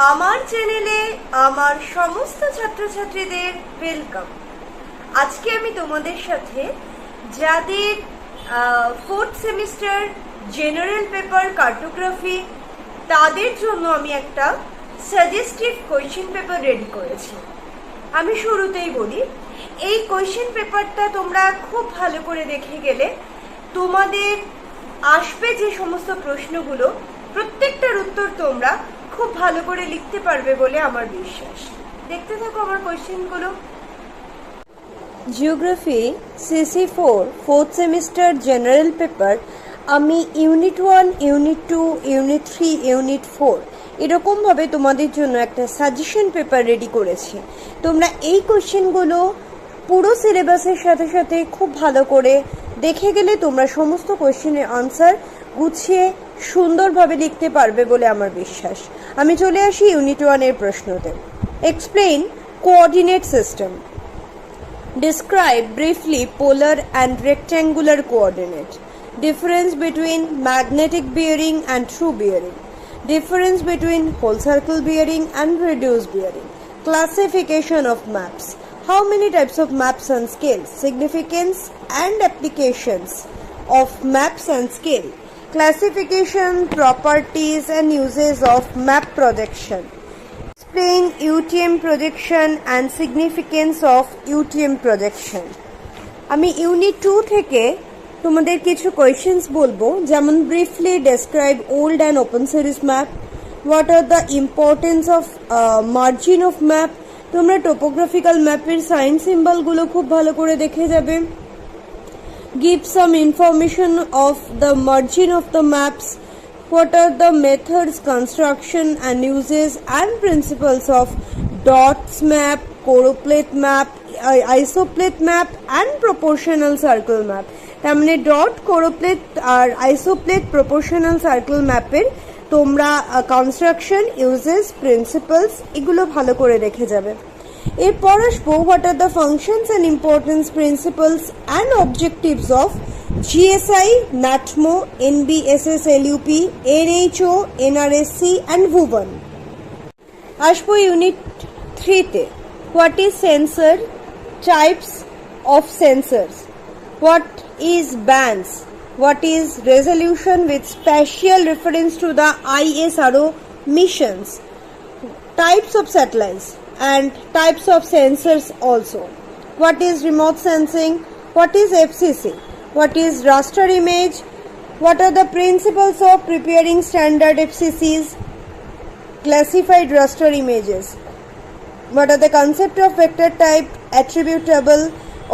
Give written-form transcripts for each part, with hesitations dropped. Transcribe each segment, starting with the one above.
আমার চ্যানেলে আমার সমস্ত ছাত্রছাত্রীদের ওয়েলকাম। আজকে আমি তোমাদের সাথে যাদের fourth semester general paper cartography তাদের জন্য আমি একটা সাজেস্টিভ কোয়েশ্চেন পেপার রেডি করেছি। আমি শুরুতেই বলি, এই কোয়েশ্চেন পেপারটা তোমরা খুব ভালো করে দেখে গেলে তোমাদের আসবে যে সমস্ত প্রশ্নগুলো প্রত্যেকটার উত্তর তোমরা খুব ভালো করে লিখতে পারবে বলে আমার বিশ্বাস। দেখতে থাকো আমার কোয়েশ্চেনগুলো। Geography CC4 fourth semester general paper আমি ইউনিট 1, ইউনিট 2, ইউনিট 3, ইউনিট 4 এরকমভাবে তোমাদের জন্য একটা সাজেশন পেপার রেডি করেছি। তোমরা এই কোয়েশ্চেনগুলো পুরো সিলেবাসের সাথে সাথে খুব ভালো করে দেখে গেলে তোমরা সমস্ত কোয়েশ্চেনের আনসার গুছিয়ে সুন্দরভাবে লিখতে পারবে বলে আমার বিশ্বাস। আমি চলে আসি ইউনিট 1 এর প্রশ্নতে। Explain coordinate system. Describe briefly polar and rectangular coordinate. Difference between magnetic bearing and true bearing. Difference between whole circle bearing and reduced bearing. Classification of maps. How many types of maps and scales? Significance and applications of maps and scale. Classification, properties and uses of map projection. Explain UTM projection and significance of UTM projection. আমি unit 2 থেকে তোমাদের কিছু questions বলবো, যেমন briefly describe old and open series map, what are the importance of margin of map. তোমরা topographical ম্যাপের sign সিম্বলগুলো খুব ভালো করে দেখে যাবে। Give some information of the margin of the maps. What are the methods, construction and uses and principles of dots map, choropleth map, isopleth map and proportional circle map? তার মানে dot, choropleth আর isopleth proportional circle ম্যাপের তোমরা construction, uses, principles এগুলো ভালো করে দেখে যাবে। এরপর আসবো what are the functions and importance, principles and objectives of GSI, NATMO, NBSS LUP, NHO, NRSC and VUBAN. আসবো ইউনিট 3 তে। What is sensor, types of sensors, what is bands, what is resolution with special reference to the ISRO missions, types of satellites and types of sensors also. What is remote sensing, what is FCC, what is raster image, what are the principles of preparing standard FCCs, classified raster images, what are the concept of vector type, attribute table,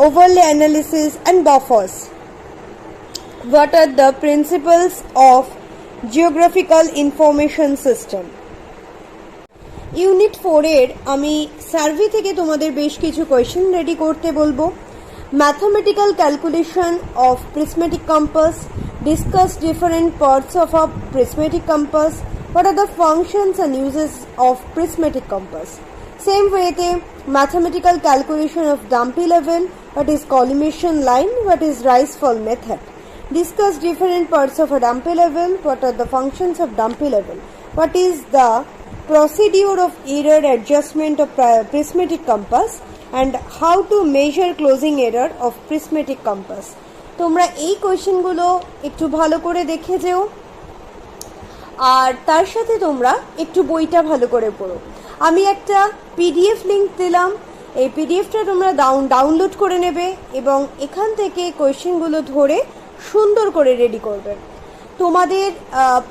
overlay analysis and buffers, what are the principles of geographical information system. Unit 4 এর আমি survey থেকে তোমাদের বেশ কিছু question ready করতে বলবো। Mathematical calculation of prismatic compass. Discuss different parts of a prismatic compass. What are the functions and uses of prismatic compass? Same way, mathematical calculation of Dumpy level. What is collimation line? What is rise fall method? Discuss different parts of a Dumpy level. What are the functions of Dumpy level? What is the procedure of error adjustment of prismatic compass? And how to measure closing error of prismatic compass. তোমরা এই কোয়েশ্চেনগুলো একটু ভালো করে দেখে যেও, আর তার সাথে তোমরা একটু বইটা ভালো করে পড়ো। আমি একটা PDF লিংক দিলাম, এই PDFটা তোমরা ডাউনলোড করে নেবে এবং এখান থেকে কোয়েশ্চেনগুলো ধরে সুন্দর করে রেডি করবে। তোমাদের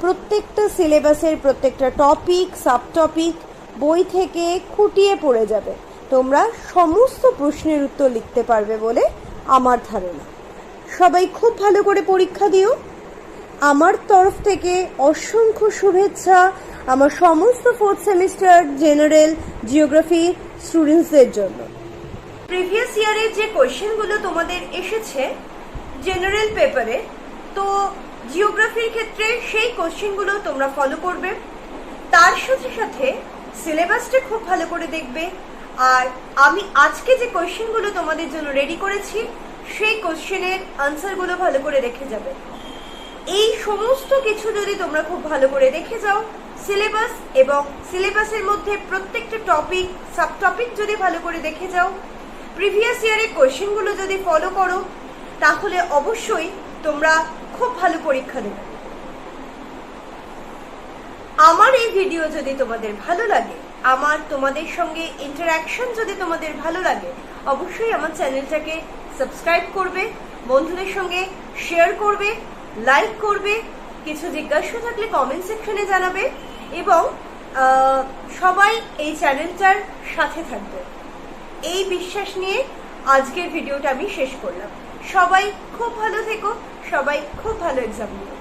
প্রত্যেকটা সিলেবাসের প্রত্যেকটা টপিক, সাব টপিক বই থেকে খুঁটিয়ে পড়ে যাবে। তোমরা সমস্ত প্রশ্নের উত্তর লিখতে পারবে বলে আমার ধারণা। সবাই খুব ভালো করে পরীক্ষা দিও। আমার তরফ থেকে অসংখ্য শুভেচ্ছা আমার সমস্ত ফোর্থ সেমিস্টার জেনারেল জিওগ্রাফি স্টুডেন্টসদের জন্য। প্রিভিয়াস ইয়ারের যে কোয়েশ্চেনগুলো তোমাদের এসেছে জেনারেল পেপারে, তো জিওগ্রাফির ক্ষেত্রে সেই কোয়েশ্চেনগুলো তোমরা ফলো করবে। তার সাথে সাথে সিলেবাসটা খুব ভালো করে দেখবে। আর আমি আজকে যে কোয়েশ্চেনগুলো তোমাদের জন্য রেডি করেছি সেই কোয়েশ্চেনের আনসারগুলো ভালো করে দেখে যাবে। এই সমস্ত কিছু যদি তোমরা খুব ভালো করে দেখে যাও, সিলেবাস এবং সিলেবাসের মধ্যে প্রত্যেকটা টপিক সাব টপিক যদি ভালো করে দেখে যাও, প্রিভিয়াস ইয়ারের কোয়েশ্চেনগুলো যদি ফলো করো, তাহলে অবশ্যই তোমরা খুব ভালো পরীক্ষা দেবে। আমার এই ভিডিও যদি তোমাদের ভালো লাগে, আমার তোমাদের সঙ্গে ইন্টারাকশন যদি তোমাদের ভালো লাগে, অবশ্যই আমার চ্যানেলটাকে সাবস্ক্রাইব করবে, বন্ধুদের সঙ্গে শেয়ার করবে, লাইক করবে, কিছু জিজ্ঞাসা থাকলে কমেন্ট সেকশনে জানাবে এবং সবাই এই চ্যানেলটার সাথে থাকবে। এই বিশ্বাস নিয়ে আজকের ভিডিওটা আমি শেষ করলাম। সবাই খুব ভালো থেকো, সবাই খুব ভালো এক্সাম দিও।